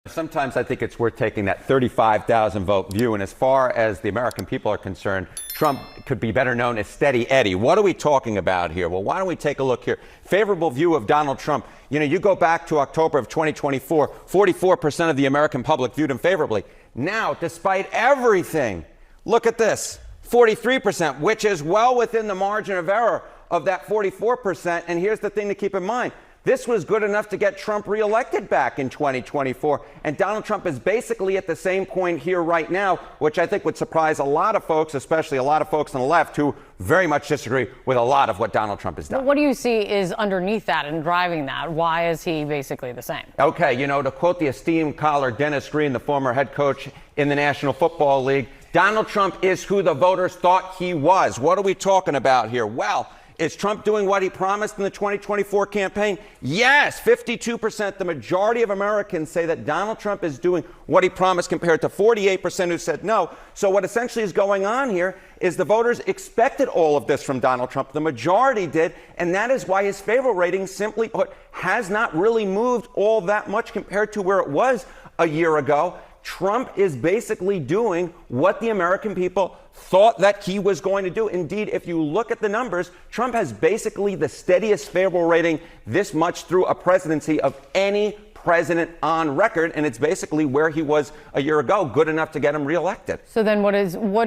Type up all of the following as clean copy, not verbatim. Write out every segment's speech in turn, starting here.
Sometimes I think it's worth taking that 35,000 vote view. And as far as the American people are concerned, Trump could be better known as Steady Eddie. What are we talking about here? Well, why don't we take a look here? Favorable view of Donald Trump. You know, you go back to October of 2024, 44% of the American public viewed him favorably. Now, despite everything, look at this, 43%, which is well within the margin of error of that 44%. And here's the thing to keep in mind. This was good enough to get Trump reelected back in 2024. And Donald Trump is basically at the same point here right now, which I think would surprise a lot of folks, especially a lot of folks on the left who very much disagree with a lot of what Donald Trump has done. But what do you see is underneath that and driving that? Why is he basically the same? Okay, you know, to quote the esteemed caller Dennis Green, the former head coach in the National Football League, Donald Trump is who the voters thought he was. What are we talking about here? Well, is Trump doing what he promised in the 2024 campaign? Yes, 52%. The majority of Americans say that Donald Trump is doing what he promised compared to 48% who said no. So what essentially is going on here is the voters expected all of this from Donald Trump. The majority did, and that is why his favorable rating, simply put, has not really moved all that much compared to where it was a year ago. Trump is basically doing what the American people thought that he was going to do. Indeed, if you look at the numbers, Trump has basically the steadiest favorable rating this much through a presidency of any president on record, and it's basically where he was a year ago, good enough to get him reelected. So then what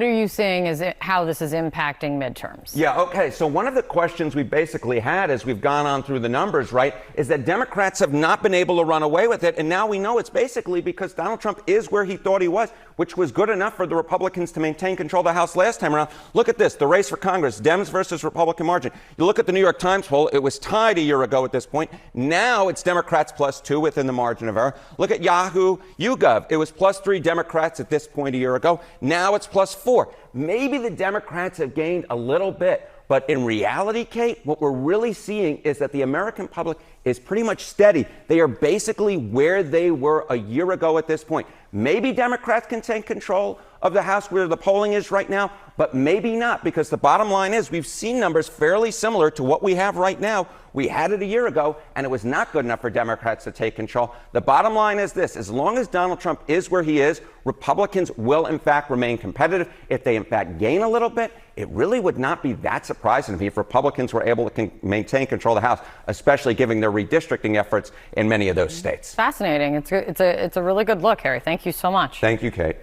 are you saying is how this is impacting midterms? Yeah, okay, so one of the questions we basically had as we've gone on through the numbers, right, is that Democrats have not been able to run away with it, and now we know it's basically because Donald Trump is where he thought he was, which was good enough for the Republicans to maintain control of the House last time around. Look at this, the race for Congress, Dems versus Republican margin. You look at the New York Times poll, it was tied a year ago at this point. Now it's Democrats +2 within the margin of error. Look at Yahoo YouGov. It was +3 Democrats at this point a year ago. Now it's +4. Maybe the Democrats have gained a little bit, but in reality, Kate, what we're really seeing is that the American public is pretty much steady. They are basically where they were a year ago at this point. Maybe Democrats can take control of the House where the polling is right now, but maybe not, because the bottom line is we've seen numbers fairly similar to what we have right now. We had it a year ago, and it was not good enough for Democrats to take control. The bottom line is this. As long as Donald Trump is where he is, Republicans will, in fact, remain competitive. If they, in fact, gain a little bit, it really would not be that surprising to me if Republicans were able to maintain control of the House, especially given their redistricting efforts in many of those states. Fascinating. It's a really good look, Harry. Thank you so much. Thank you, Kate.